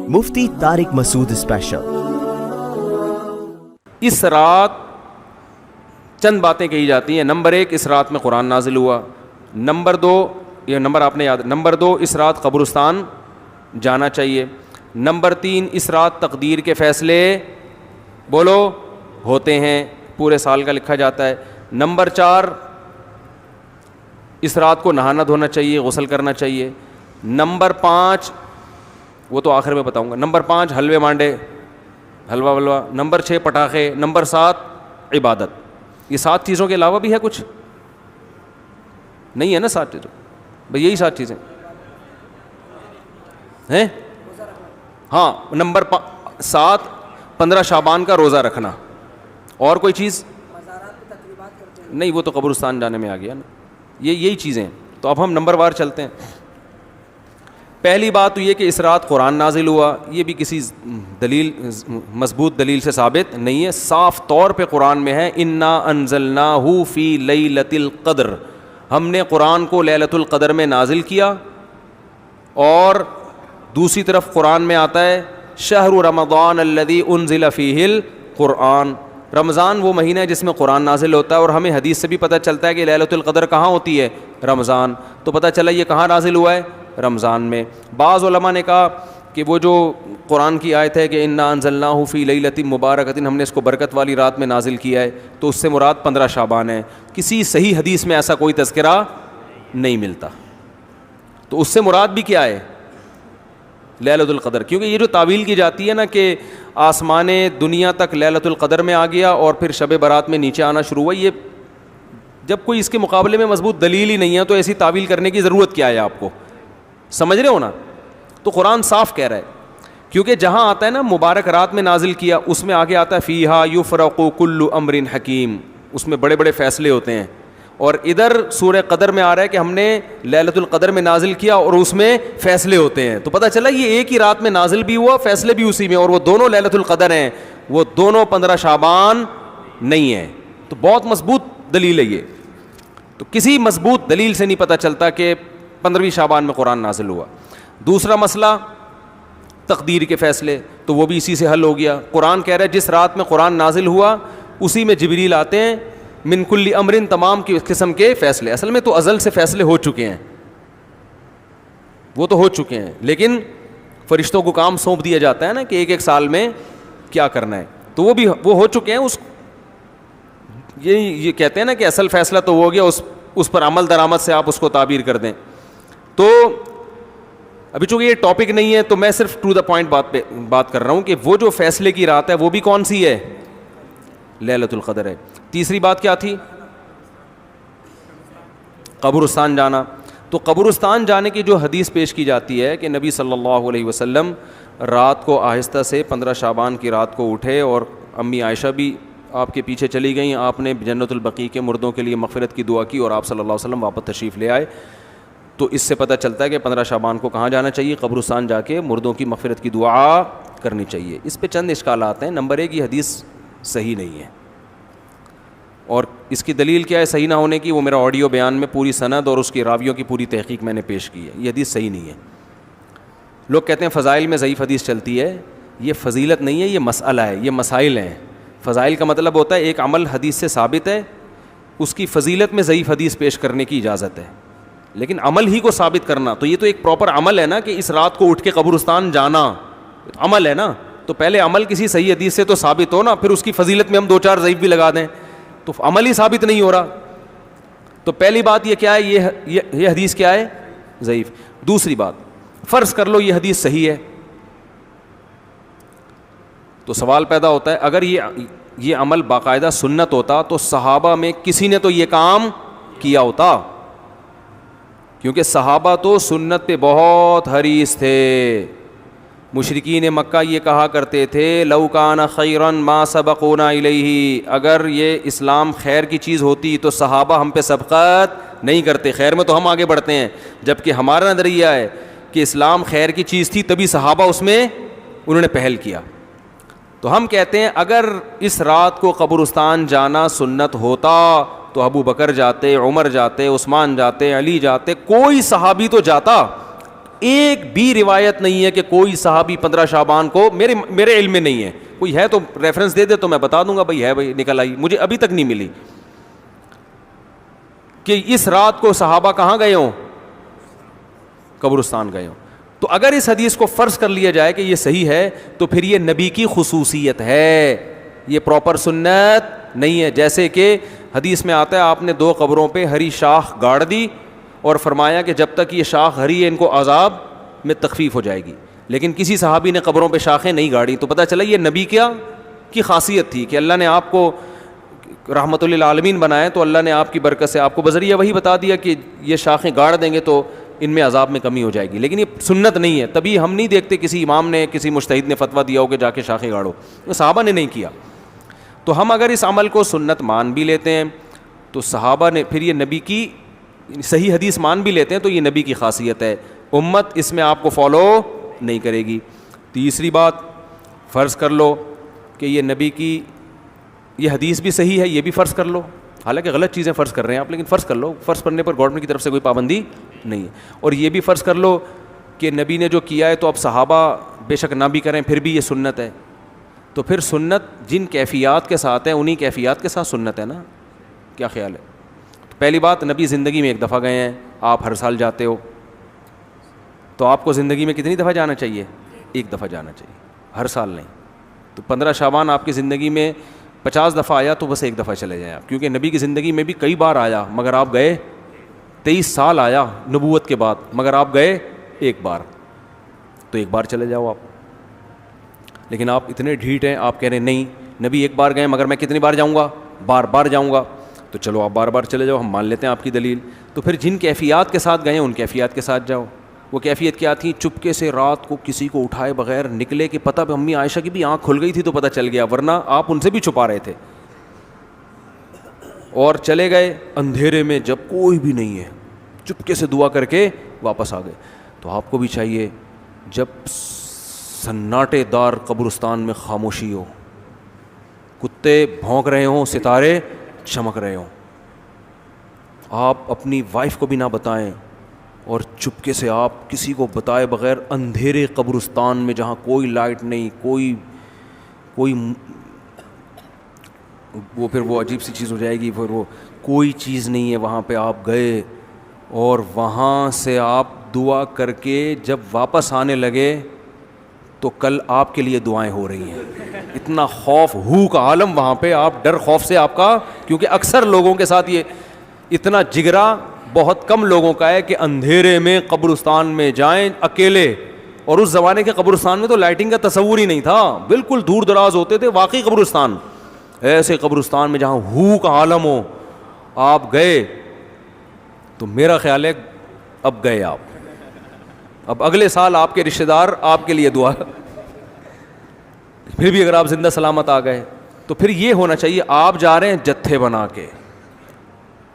مفتی طارق مسعود special. اس رات چند باتیں کہی جاتی ہیں۔ نمبر 1، اس رات میں قرآن نازل ہوا۔ نمبر 2، یہ نمبر آپ نے یاد، نمبر 2، اس رات قبرستان جانا چاہیے۔ نمبر 3، اس رات تقدیر کے فیصلے بولو ہوتے ہیں، پورے سال کا لکھا جاتا ہے۔ نمبر 4، اس رات کو نہانا دھونا چاہیے، غسل کرنا چاہیے۔ نمبر 5، وہ تو آخر میں بتاؤں گا۔ نمبر 5، حلوے مانڈے، حلوہ ولوا۔ نمبر 6، پٹاخے۔ نمبر 7، عبادت۔ یہ 7 چیزوں کے علاوہ بھی ہے کچھ؟ نہیں ہے نا 7 چیزوں، بھئی یہی 7 چیزیں ہیں۔ ہاں، نمبر 7، 15 شعبان کا روزہ رکھنا۔ اور کوئی چیز نہیں، وہ تو قبرستان جانے میں آ گیا نا۔ یہی چیزیں ہیں۔ تو اب ہم نمبر وار چلتے ہیں۔ پہلی بات تو یہ کہ اس رات قرآن نازل ہوا، یہ بھی کسی دلیل، مضبوط دلیل سے ثابت نہیں ہے۔ صاف طور پہ قرآن میں ہے انا انزلناہ فی لیلۃ القدر، ہم نے قرآن کو لیلۃ القدر میں نازل کیا۔ اور دوسری طرف قرآن میں آتا ہے شہر رمضان الذی انزل فیہ القرآن، رمضان وہ مہینہ ہے جس میں قرآن نازل ہوتا ہے۔ اور ہمیں حدیث سے بھی پتہ چلتا ہے کہ لیلۃ القدر کہاں ہوتی ہے؟ رمضان۔ تو پتہ چلا یہ کہاں نازل ہوا ہے؟ رمضان میں۔ بعض علماء نے کہا کہ وہ جو قرآن کی آیت ہے کہ انا انزلناہ فی لیلۃ مبارکۃ، ہم نے اس کو برکت والی رات میں نازل کیا ہے، تو اس سے مراد 15 شعبان ہے۔ کسی صحیح حدیث میں ایسا کوئی تذکرہ نہیں ملتا۔ تو اس سے مراد بھی کیا ہے؟ لیلۃ القدر۔ کیونکہ یہ جو تعویل کی جاتی ہے نا کہ آسمان دنیا تک لیلۃ القدر میں آ گیا اور پھر شب برات میں نیچے آنا شروع ہوا، یہ جب کوئی اس کے مقابلے میں مضبوط دلیل ہی نہیں ہے تو ایسی تعویل کرنے کی ضرورت کیا ہے؟ آپ کو سمجھ رہے ہو نا؟ تو قرآن صاف کہہ رہا ہے، کیونکہ جہاں آتا ہے نا مبارک رات میں نازل کیا، اس میں آگے آتا ہے فیہا یفرق کل امر حکیم، اس میں بڑے بڑے فیصلے ہوتے ہیں۔ اور ادھر سورہ قدر میں آ رہا ہے کہ ہم نے لیلۃ القدر میں نازل کیا اور اس میں فیصلے ہوتے ہیں۔ تو پتہ چلا یہ ایک ہی رات میں نازل بھی ہوا، فیصلے بھی اسی میں، اور وہ دونوں لیلۃ القدر ہیں، وہ دونوں 15 شعبان نہیں ہیں۔ تو بہت مضبوط دلیل ہے یہ۔ تو کسی مضبوط دلیل سے نہیں پتہ چلتا کہ 15ویں شعبان میں قرآن نازل ہوا۔ دوسرا مسئلہ تقدیر کے فیصلے، تو وہ بھی اسی سے حل ہو گیا۔ قرآن کہہ رہا ہے جس رات میں قرآن نازل ہوا اسی میں جبریل آتے ہیں، من کل امر، تمام کی قسم کے فیصلے۔ اصل میں تو ازل سے فیصلے ہو چکے ہیں، وہ تو ہو چکے ہیں، لیکن فرشتوں کو کام سونپ دیا جاتا ہے نا کہ ایک ایک سال میں کیا کرنا ہے، تو وہ ہو چکے ہیں۔ یہ کہتے ہیں نا کہ اصل فیصلہ تو ہو گیا، اس پر عمل درآمد سے آپ اس کو تعبیر کر دیں۔ تو ابھی چونکہ یہ ٹاپک نہیں ہے تو میں صرف ٹو دا پوائنٹ بات کر رہا ہوں کہ وہ جو فیصلے کی رات ہے وہ بھی کون سی ہے؟ لیلۃ القدر ہے۔ تیسری بات کیا تھی؟ قبرستان جانا۔ تو قبرستان جانے کی جو حدیث پیش کی جاتی ہے کہ نبی صلی اللہ علیہ وسلم رات کو آہستہ سے 15 شعبان کی رات کو اٹھے، اور امی عائشہ بھی آپ کے پیچھے چلی گئیں، آپ نے جنت البقیع کے مردوں کے لیے مغفرت کی دعا کی اور آپ صلی اللہ علیہ وسلم واپس تشریف لے آئے۔ تو اس سے پتہ چلتا ہے کہ 15 شعبان کو کہاں جانا چاہیے؟ قبرستان جا کے مردوں کی مغفرت کی دعا کرنی چاہیے۔ اس پہ چند اشکالات ہیں۔ نمبر 1، یہ حدیث صحیح نہیں ہے، اور اس کی دلیل کیا ہے صحیح نہ ہونے کی؟ وہ میرا آڈیو بیان میں پوری سند اور اس کی راویوں کی پوری تحقیق میں نے پیش کی ہے۔ یہ حدیث صحیح نہیں ہے۔ لوگ کہتے ہیں فضائل میں ضعیف حدیث چلتی ہے، یہ فضیلت نہیں ہے، یہ مسئلہ ہے، یہ مسائل ہیں۔ فضائل کا مطلب ہوتا ہے ایک عمل حدیث سے ثابت ہے، اس کی فضیلت میں ضعیف حدیث پیش کرنے کی اجازت ہے، لیکن عمل ہی کو ثابت کرنا تو یہ تو ایک پراپر عمل ہے نا کہ اس رات کو اٹھ کے قبرستان جانا عمل ہے نا۔ تو پہلے عمل کسی صحیح حدیث سے تو ثابت ہو نا، پھر اس کی فضیلت میں ہم 2-4 ضعیف بھی لگا دیں تو عمل ہی ثابت نہیں ہو رہا۔ تو پہلی بات یہ کیا ہے؟ یہ حدیث کیا ہے؟ ضعیف۔ دوسری بات، فرض کر لو یہ حدیث صحیح ہے، تو سوال پیدا ہوتا ہے اگر یہ عمل باقاعدہ سنت ہوتا تو صحابہ میں کسی نے تو یہ کام کیا ہوتا، کیونکہ صحابہ تو سنت پہ بہت حریص تھے۔ مشرکین مکہ یہ کہا کرتے تھے لو کان خیرا ما سبقونا الیہ، اگر یہ اسلام خیر کی چیز ہوتی تو صحابہ ہم پہ سبقت نہیں کرتے، خیر میں تو ہم آگے بڑھتے ہیں، جبکہ ہمارا نظریہ ہے کہ اسلام خیر کی چیز تھی تبھی صحابہ اس میں انہوں نے پہل کیا۔ تو ہم کہتے ہیں اگر اس رات کو قبرستان جانا سنت ہوتا تو ابو بکر جاتے، عمر جاتے، عثمان جاتے، علی جاتے، کوئی صحابی تو جاتا۔ ایک بھی روایت نہیں ہے کہ کوئی صحابی 15 شعبان کو میرے علم میں نہیں ہے. کوئی ہے تو ریفرنس دے دے تو میں بتا دوں گا بھائی ہے بھائی نکل آئی. مجھے ابھی تک نہیں ملی کہ اس رات کو صحابہ کہاں گئے ہوں, قبرستان گئے ہوں. تو اگر اس حدیث کو فرض کر لیا جائے کہ یہ صحیح ہے تو پھر یہ نبی کی خصوصیت ہے, یہ پراپر سنت نہیں ہے. جیسے کہ حدیث میں آتا ہے آپ نے 2 قبروں پہ ہری شاخ گاڑ دی اور فرمایا کہ جب تک یہ شاخ ہری ہے ان کو عذاب میں تخفیف ہو جائے گی. لیکن کسی صحابی نے قبروں پہ شاخیں نہیں گاڑی, تو پتہ چلا یہ نبی کیا کی خاصیت تھی کہ اللہ نے آپ کو رحمت للعالمین بنائے, تو اللہ نے آپ کی برکت سے آپ کو بذریعہ وہی بتا دیا کہ یہ شاخیں گاڑ دیں گے تو ان میں عذاب میں کمی ہو جائے گی. لیکن یہ سنت نہیں ہے. تبھی ہم نہیں دیکھتے کسی امام نے کسی مجتہد نے فتویٰ دیا ہو کہ جا کے شاخیں گاڑو, صحابہ نے نہیں کیا. تو ہم اگر اس عمل کو سنت مان بھی لیتے ہیں تو صحابہ نے, پھر یہ نبی کی صحیح حدیث مان بھی لیتے ہیں تو یہ نبی کی خاصیت ہے. امت اس میں آپ کو فالو نہیں کرے گی. تیسری بات, فرض کر لو کہ یہ نبی کی یہ حدیث بھی صحیح ہے, یہ بھی فرض کر لو, حالانکہ غلط چیزیں فرض کر رہے ہیں آپ, لیکن فرض کر لو, فرض کرنے پر گورنمنٹ کی طرف سے کوئی پابندی نہیں ہے. اور یہ بھی فرض کر لو کہ نبی نے جو کیا ہے تو اب صحابہ بے شک نہ بھی کریں پھر بھی یہ سنت ہے. تو پھر سنت جن کیفیات کے ساتھ ہے انہی کیفیات کے ساتھ سنت ہے نا. کیا خیال ہے؟ تو پہلی بات, نبی زندگی میں 1 دفعہ گئے ہیں, آپ ہر سال جاتے ہو, تو آپ کو زندگی میں کتنی دفعہ جانا چاہیے؟ 1 دفعہ جانا چاہیے, ہر سال نہیں. تو 15 شعبان آپ کی زندگی میں 50 دفعہ آیا تو بس 1 دفعہ چلے جائیں آپ, کیونکہ نبی کی زندگی میں بھی کئی بار آیا مگر آپ گئے. 23 سال آیا نبوت کے بعد مگر آپ گئے 1 بار, تو 1 بار چلے جاؤ آپ. لیکن آپ اتنے ڈھیٹ ہیں, آپ کہہ رہے ہیں نہیں نبی 1 بار گئے مگر میں کتنی بار جاؤں گا؟ بار بار جاؤں گا. تو چلو آپ بار بار چلے جاؤ, ہم مان لیتے ہیں آپ کی دلیل. تو پھر جن کیفیات کے ساتھ گئے ہیں ان کیفیات کے ساتھ جاؤ. وہ کیفیت کیا تھی؟ چپکے سے رات کو کسی کو اٹھائے بغیر نکلے کہ پتہ امی عائشہ کی بھی آنکھ کھل گئی تھی تو پتہ چل گیا, ورنہ آپ ان سے بھی چھپا رہے تھے. اور چلے گئے اندھیرے میں جب کوئی بھی نہیں ہے, چپکے سے دعا کر کے واپس آ گئے. تو آپ کو بھی چاہیے جب سناٹے دار قبرستان میں خاموشی ہو, کتے بھونک رہے ہوں, ستارے چمک رہے ہوں, آپ اپنی وائف کو بھی نہ بتائیں اور چپکے سے آپ کسی کو بتائے بغیر اندھیرے قبرستان میں جہاں کوئی لائٹ نہیں, کوئی وہ پھر وہ عجیب سی چیز ہو جائے گی, پھر وہ کوئی چیز نہیں ہے وہاں پہ آپ گئے اور وہاں سے آپ دعا کر کے جب واپس آنے لگے تو کل آپ کے لیے دعائیں ہو رہی ہیں. اتنا خوف ہو کا عالم وہاں پہ, آپ ڈر خوف سے آپ کا, کیونکہ اکثر لوگوں کے ساتھ یہ اتنا جگرا بہت کم لوگوں کا ہے کہ اندھیرے میں قبرستان میں جائیں اکیلے. اور اس زمانے کے قبرستان میں تو لائٹنگ کا تصور ہی نہیں تھا, بالکل دور دراز ہوتے تھے واقعی قبرستان. ایسے قبرستان میں جہاں ہو کا عالم ہو آپ گئے تو میرا خیال ہے اب گئے آپ, اب اگلے سال آپ کے رشتہ دار آپ کے لیے دعا. پھر بھی اگر آپ زندہ سلامت آ گئے تو پھر یہ ہونا چاہیے آپ جا رہے ہیں جتھے بنا کے,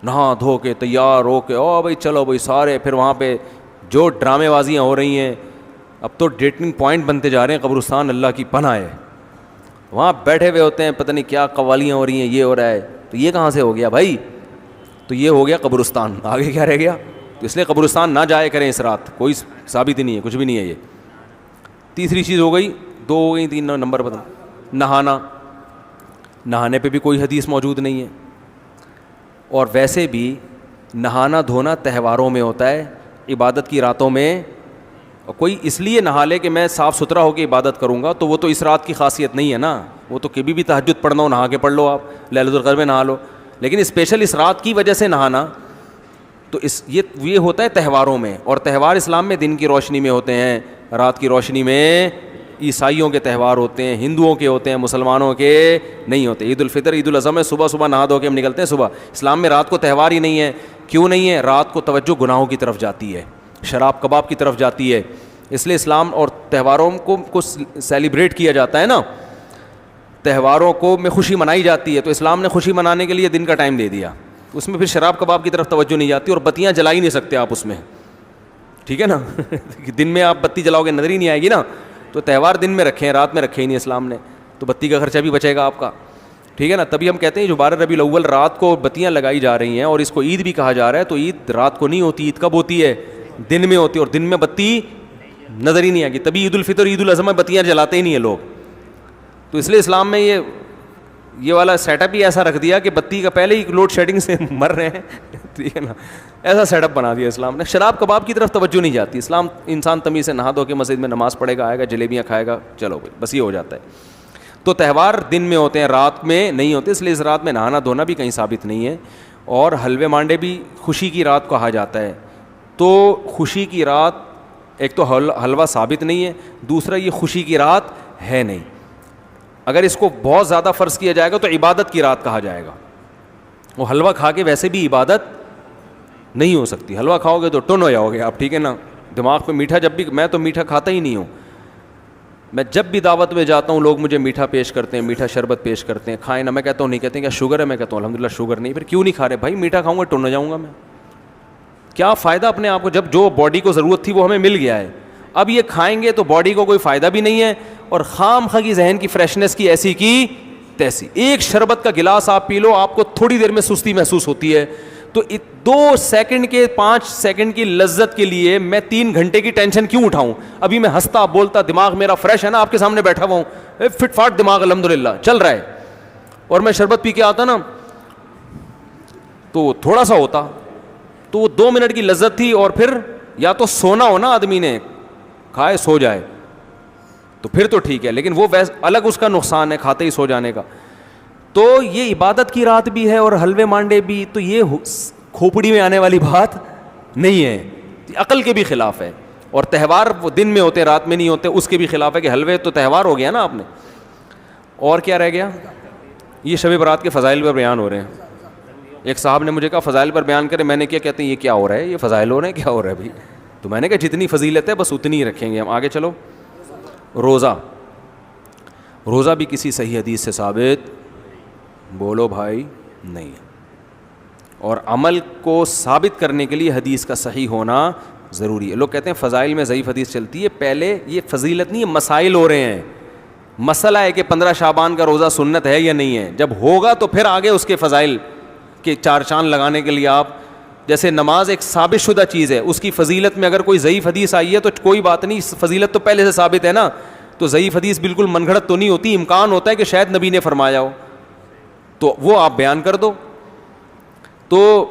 نہا دھو کے تیار ہو کے, او بھائی چلو بھائی سارے. پھر وہاں پہ جو ڈرامے بازیاں ہو رہی ہیں, اب تو ڈیٹنگ پوائنٹ بنتے جا رہے ہیں قبرستان, اللہ کی پناہ ہے. وہاں بیٹھے ہوئے ہوتے ہیں, پتہ نہیں کیا قوالیاں ہو رہی ہیں, یہ ہو رہا ہے. تو یہ کہاں سے ہو گیا بھائی؟ تو یہ ہو گیا قبرستان, آگے کیا رہ گیا؟ تو اس لیے قبرستان نہ جائے کریں اس رات, کوئی ثابت ہی نہیں ہے, کچھ بھی نہیں ہے یہ. تیسری چیز ہو گئی, 2 ہو گئی, 3 نمبر بتا. نہانا, نہانے پہ بھی کوئی حدیث موجود نہیں ہے. اور ویسے بھی نہانا دھونا تہواروں میں ہوتا ہے, عبادت کی راتوں میں کوئی اس لیے نہا لے کہ میں صاف ستھرا ہو کے عبادت کروں گا, تو وہ تو اس رات کی خاصیت نہیں ہے نا. وہ تو کبھی بھی تہجد پڑھنا ہو نہا کے پڑھ لو, آپ لیلۃ القدر میں نہا لو. لیکن اسپیشل اس رات کی وجہ سے نہانا تو یہ ہوتا ہے تہواروں میں. اور تہوار اسلام میں دن کی روشنی میں ہوتے ہیں, رات کی روشنی میں. عیسائیوں کے تہوار ہوتے ہیں, ہندوؤں کے ہوتے ہیں, مسلمانوں کے نہیں ہوتے. عید الفطر, عید الاضحیٰ میں صبح صبح نہا دھو کے ہم نکلتے ہیں صبح. اسلام میں رات کو تہوار ہی نہیں ہے. کیوں نہیں ہے؟ رات کو توجہ گناہوں کی طرف جاتی ہے, شراب کباب کی طرف جاتی ہے. اس لیے اسلام اور تہواروں کو سیلیبریٹ کیا جاتا ہے نا, تہواروں کو میں خوشی منائی جاتی ہے. تو اسلام نے خوشی منانے کے لیے دن کا ٹائم دے دیا. اس میں پھر شراب کباب کی طرف توجہ نہیں جاتی, اور بتیاں جلا ہی نہیں سکتے آپ اس میں, ٹھیک ہے نا. دن میں آپ بتی جلاؤ گے نظر ہی نہیں آئے گی نا. تو تہوار دن میں رکھے ہیں, رات میں رکھے ہی نہیں اسلام نے, تو بتی کا خرچہ بھی بچے گا آپ کا, ٹھیک ہے نا. تبھی ہم کہتے ہیں جو 12 ربیع الاول رات کو بتیاں لگائی جا رہی ہیں اور اس کو عید بھی کہا جا رہا ہے, تو عید رات کو نہیں ہوتی, عید کب ہوتی ہے؟ دن میں ہوتی ہے, اور دن میں بتی نظر ہی نہیں آئے گی. تبھی عید الفطر عید الاضحیٰ میں بتیاں جلاتے ہی نہیں ہیں لوگ. تو اس لیے اسلام میں یہ والا سیٹ اپ ہی ایسا رکھ دیا کہ بتی کا پہلے ہی لوڈ شیڈنگ سے مر رہے ہیں, ٹھیک ہے نا, ایسا سیٹ اپ بنا دیا اسلام نے. شراب کباب کی طرف توجہ نہیں جاتی. اسلام انسان تمیز سے نہا دھو کے مسجد میں نماز پڑھے گا, آئے گا, جلیبیاں کھائے گا, چلو بھائی بس یہ ہو جاتا ہے. تو تہوار دن میں ہوتے ہیں, رات میں نہیں ہوتے, اس لیے اس رات میں نہانا دھونا بھی کہیں ثابت نہیں ہے. اور حلوے مانڈے بھی خوشی کی رات کہا جاتا ہے. تو خوشی کی رات ایک تو حلوہ ثابت نہیں ہے, دوسرا یہ خوشی کی رات ہے نہیں. اگر اس کو بہت زیادہ فرض کیا جائے گا تو عبادت کی رات کہا جائے گا. وہ حلوہ کھا کے ویسے بھی عبادت نہیں ہو سکتی. حلوہ کھاؤ گے تو ٹن ہو جاؤ گے آپ, ٹھیک ہے نا. دماغ پہ میٹھا, جب بھی میں تو میٹھا کھاتا ہی نہیں ہوں. میں جب بھی دعوت میں جاتا ہوں لوگ مجھے میٹھا پیش کرتے ہیں, میٹھا شربت پیش کرتے ہیں, کھائیں نا. میں کہتا ہوں نہیں, کہتے ہیں کیا شوگر ہے, میں کہتا ہوں الحمدللہ شوگر نہیں. پھر کیوں نہیں کھا رہے بھائی؟ میٹھا کھاؤں گا ٹن ہو جاؤں گا میں. کیا فائدہ اپنے آپ کو, جب جو باڈی کو ضرورت تھی وہ ہمیں مل گیا ہے. اب یہ کھائیں گے تو باڈی کو کوئی فائدہ بھی نہیں ہے, اور خام خواہ کی ذہن کی فریشنس کی ایسی کی تیسی. ایک شربت کا گلاس آپ پی لو, آپ کو تھوڑی دیر میں سستی محسوس ہوتی ہے. تو 2 سیکنڈ کے 5 سیکنڈ کی لذت کے لیے میں 3 گھنٹے کی ٹینشن کیوں اٹھاؤں؟ ابھی میں ہنستا بولتا, دماغ میرا فریش ہے نا, آپ کے سامنے بیٹھا ہوا ہوں, فٹ فاٹ دماغ الحمدللہ چل رہا ہے, اور میں شربت پی کے آتا نا تو تھوڑا سا ہوتا, تو وہ 2 منٹ کی لذت تھی. اور پھر یا تو سونا ہو نا, آدمی نے کھائے سو جائے تو پھر تو ٹھیک ہے, لیکن وہ الگ اس کا نقصان ہے کھاتے ہی سو جانے کا. تو یہ عبادت کی رات بھی ہے اور حلوے مانڈے بھی, تو یہ کھوپڑی میں آنے والی بات نہیں ہے, عقل کے بھی خلاف ہے. اور تہوار وہ دن میں ہوتے ہیں رات میں نہیں ہوتے, اس کے بھی خلاف ہے کہ حلوے تو تہوار ہو گیا نا آپ نے. اور کیا رہ گیا؟ یہ شب برات کے فضائل پر بیان ہو رہے ہیں. ایک صاحب نے مجھے کہا فضائل پر بیان کرے, میں نے کیا کہتے ہیں یہ کیا ہو رہا ہے, یہ فضائل ہو رہے ہیں, کیا ہو رہا ہے بھائی؟ تو میں نے کہا جتنی فضیلت ہے بس اتنی ہی رکھیں گے ہم. آگے چلو. روزہ بھی کسی صحیح حدیث سے ثابت بولو بھائی نہیں ہے, اور عمل کو ثابت کرنے کے لیے حدیث کا صحیح ہونا ضروری ہے. لوگ کہتے ہیں فضائل میں ضعیف حدیث چلتی ہے. پہلے یہ فضیلت نہیں ہے, مسائل ہو رہے ہیں. مسئلہ ہے کہ 15 شعبان کا روزہ سنت ہے یا نہیں ہے. جب ہوگا تو پھر آگے اس کے فضائل کے 4 چاند لگانے کے لیے آپ, جیسے نماز ایک ثابت شدہ چیز ہے, اس کی فضیلت میں اگر کوئی ضعیف حدیث آئی ہے تو کوئی بات نہیں, فضیلت تو پہلے سے ثابت ہے نا. تو ضعیف حدیث بالکل من گھڑت تو نہیں ہوتی, امکان ہوتا ہے کہ شاید نبی نے فرمایا ہو, تو وہ آپ بیان کر دو. تو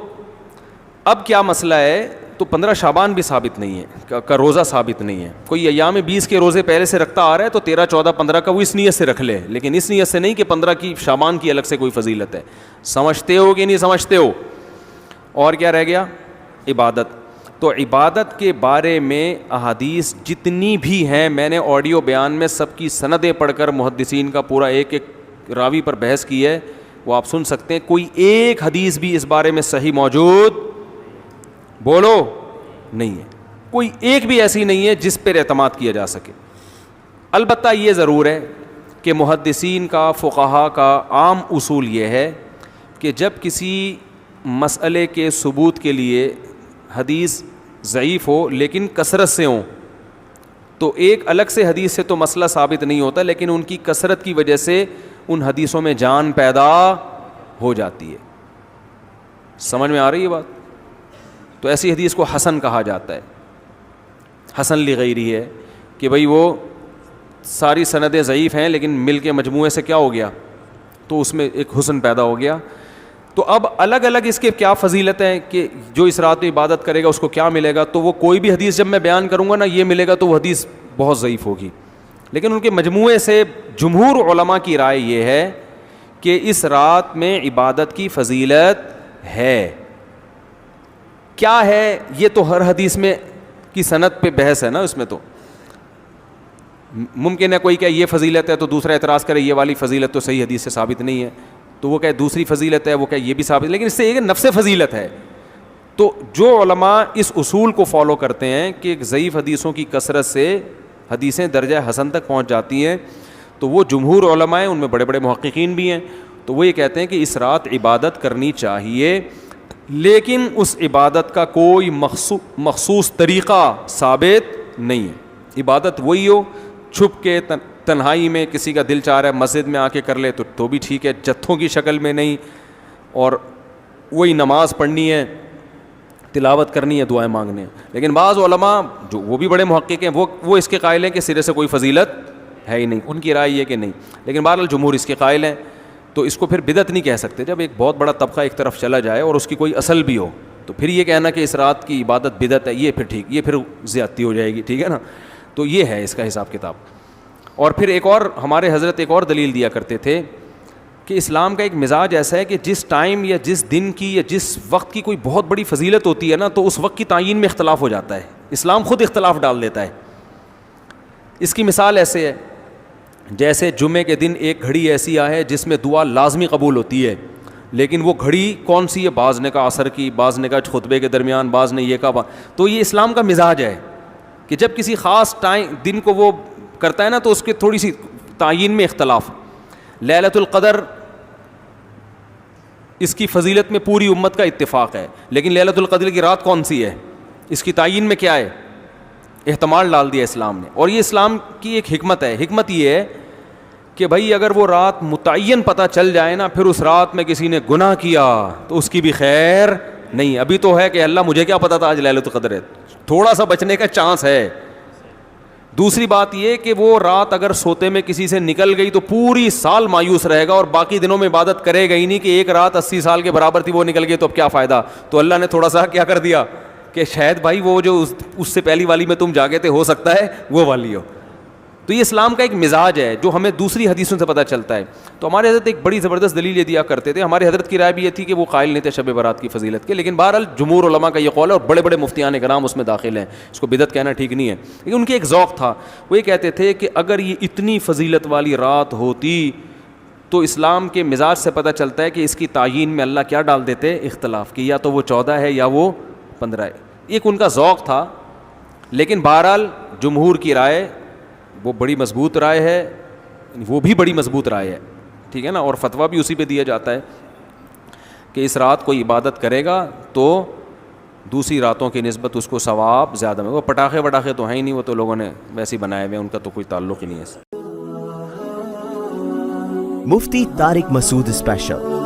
اب کیا مسئلہ ہے؟ تو 15 شعبان بھی ثابت نہیں ہے, کا روزہ ثابت نہیں ہے. کوئی ایام 20 کے روزے پہلے سے رکھتا آ رہا ہے تو 13, 14, 15 کا وہ اس نیت سے رکھ لے, لیکن اس نیت سے نہیں کہ 15 کی شعبان کی الگ سے کوئی فضیلت ہے. سمجھتے ہو کہ نہیں سمجھتے ہو؟ اور کیا رہ گیا؟ عبادت. تو عبادت کے بارے میں احادیث جتنی بھی ہیں, میں نے آڈیو بیان میں سب کی سندیں پڑھ کر محدثین کا پورا ایک ایک راوی پر بحث کی ہے, وہ آپ سن سکتے ہیں. کوئی ایک حدیث بھی اس بارے میں صحیح موجود بولو نہیں ہے. کوئی ایک بھی ایسی نہیں ہے جس پر اعتماد کیا جا سکے. البتہ یہ ضرور ہے کہ محدثین کا, فقہا کا عام اصول یہ ہے کہ جب کسی مسئلے کے ثبوت کے لیے حدیث ضعیف ہو لیکن کثرت سے ہوں, تو ایک الگ سے حدیث سے تو مسئلہ ثابت نہیں ہوتا, لیکن ان کی کثرت کی وجہ سے ان حدیثوں میں جان پیدا ہو جاتی ہے. سمجھ میں آ رہی ہے بات؟ تو ایسی حدیث کو حسن کہا جاتا ہے. حسن لغیری ہے کہ بھئی وہ ساری سندیں ضعیف ہیں لیکن مل کے مجموعے سے کیا ہو گیا, تو اس میں ایک حسن پیدا ہو گیا. تو اب الگ الگ اس کے کیا فضیلت ہیں کہ جو اس رات میں عبادت کرے گا اس کو کیا ملے گا, تو وہ کوئی بھی حدیث جب میں بیان کروں گا نا یہ ملے گا تو وہ حدیث بہت ضعیف ہوگی. لیکن ان کے مجموعے سے جمہور علماء کی رائے یہ ہے کہ اس رات میں عبادت کی فضیلت ہے. کیا ہے یہ تو ہر حدیث میں کی سند پہ بحث ہے نا, اس میں تو ممکن ہے کوئی کہ یہ فضیلت ہے تو دوسرا اعتراض کرے یہ والی فضیلت تو صحیح حدیث سے ثابت نہیں ہے, تو وہ کہ دوسری فضیلت ہے, وہ کہ یہ بھی ثابت, لیکن اس سے ایک نفس فضیلت ہے. تو جو علماء اس اصول کو فالو کرتے ہیں کہ ضعیف حدیثوں کی کثرت سے حدیثیں درجہ حسن تک پہنچ جاتی ہیں, تو وہ جمہور علماء ہیں, ان میں بڑے بڑے محققین بھی ہیں, تو وہ یہ کہتے ہیں کہ اس رات عبادت کرنی چاہیے, لیکن اس عبادت کا کوئی مخصوص طریقہ ثابت نہیں ہے. عبادت وہی ہو چھپ کے تنہائی میں, کسی کا دل چاہ رہا ہے مسجد میں آ کے کر لے تو بھی ٹھیک ہے, جتھوں کی شکل میں نہیں, اور وہی نماز پڑھنی ہے تلاوت کرنی ہے, دعائیں مانگنے ہیں. لیکن بعض علماء جو وہ بھی بڑے محقق ہیں وہ اس کے قائل ہیں کہ سرے سے کوئی فضیلت ہے ہی نہیں, ان کی رائے یہ کہ نہیں. لیکن بہرحال جمہور اس کے قائل ہیں, تو اس کو پھر بدعت نہیں کہہ سکتے. جب ایک بہت بڑا طبقہ ایک طرف چلا جائے اور اس کی کوئی اصل بھی ہو, تو پھر یہ کہنا کہ اس رات کی عبادت بدعت ہے, یہ پھر ٹھیک, یہ پھر زیادتی ہو جائے گی, ٹھیک ہے نا. تو یہ ہے اس کا حساب کتاب. اور پھر ایک اور ہمارے حضرت ایک اور دلیل دیا کرتے تھے کہ اسلام کا ایک مزاج ایسا ہے کہ جس ٹائم یا جس دن کی یا جس وقت کی کوئی بہت بڑی فضیلت ہوتی ہے نا, تو اس وقت کی تعیین میں اختلاف ہو جاتا ہے. اسلام خود اختلاف ڈال دیتا ہے. اس کی مثال ایسے ہے جیسے جمعے کے دن ایک گھڑی ایسی ہے جس میں دعا لازمی قبول ہوتی ہے, لیکن وہ گھڑی کون سی ہے؟ بعض نے کہا عصر کی, بعض نے کہا خطبے کے درمیان, بعض نے یہ کہا. تو یہ اسلام کا مزاج ہے کہ جب کسی خاص دن کو وہ کرتا ہے نا, تو اس کے تھوڑی سی تعیین میں اختلاف. لیلۃ القدر اس کی فضیلت میں پوری امت کا اتفاق ہے, لیکن لیلۃ القدر کی رات کون سی ہے, اس کی تعیین میں کیا ہے؟ احتمال ڈال دیا اسلام نے. اور یہ اسلام کی ایک حکمت ہے. حکمت یہ ہے کہ بھائی اگر وہ رات متعین پتہ چل جائے نا, پھر اس رات میں کسی نے گناہ کیا تو اس کی بھی خیر نہیں. ابھی تو ہے کہ اللہ مجھے کیا پتا تھا آج لیلۃ القدر ہے, تھوڑا سا بچنے کا چانس ہے. دوسری بات یہ کہ وہ رات اگر سوتے میں کسی سے نکل گئی تو پوری سال مایوس رہے گا اور باقی دنوں میں عبادت کرے گا ہی نہیں, کہ ایک رات 80 سال کے برابر تھی وہ نکل گئی تو اب کیا فائدہ. تو اللہ نے تھوڑا سا کیا کر دیا کہ شاید بھائی وہ جو اس سے پہلی والی میں تم جاگے تھے ہو سکتا ہے وہ والی ہو. تو یہ اسلام کا ایک مزاج ہے جو ہمیں دوسری حدیثوں سے پتہ چلتا ہے. تو ہمارے حضرت ایک بڑی زبردست دلیل یہ دیا کرتے تھے. ہمارے حضرت کی رائے بھی یہ تھی کہ وہ قائل نہیں تھے شب برات کی فضیلت کے, لیکن بہرحال جمہور علماء کا یہ قول ہے اور بڑے بڑے مفتیان کرام اس میں داخل ہیں. اس کو بدعت کہنا ٹھیک نہیں ہے, لیکن ان کے ایک ذوق تھا. وہ یہ کہتے تھے کہ اگر یہ اتنی فضیلت والی رات ہوتی تو اسلام کے مزاج سے پتہ چلتا ہے کہ اس کی تعیین میں اللہ کیا ڈال دیتے؟ اختلاف, کی یا تو وہ 14 ہے یا وہ 15 ہے. ایک ان کا ذوق تھا. لیکن بہرحال جمہور کی رائے وہ بڑی مضبوط رائے ہے, وہ بھی بڑی مضبوط رائے ہے, ٹھیک ہے نا. اور فتویٰ بھی اسی پہ دیا جاتا ہے کہ اس رات کو عبادت کرے گا تو دوسری راتوں کی نسبت اس کو ثواب زیادہ میں. وہ پٹاخے وٹاخے تو ہیں ہی نہیں, وہ تو لوگوں نے ویسے ہی بنائے ہوئے, ان کا تو کوئی تعلق ہی نہیں ہے. Mufti Tariq Masood Special.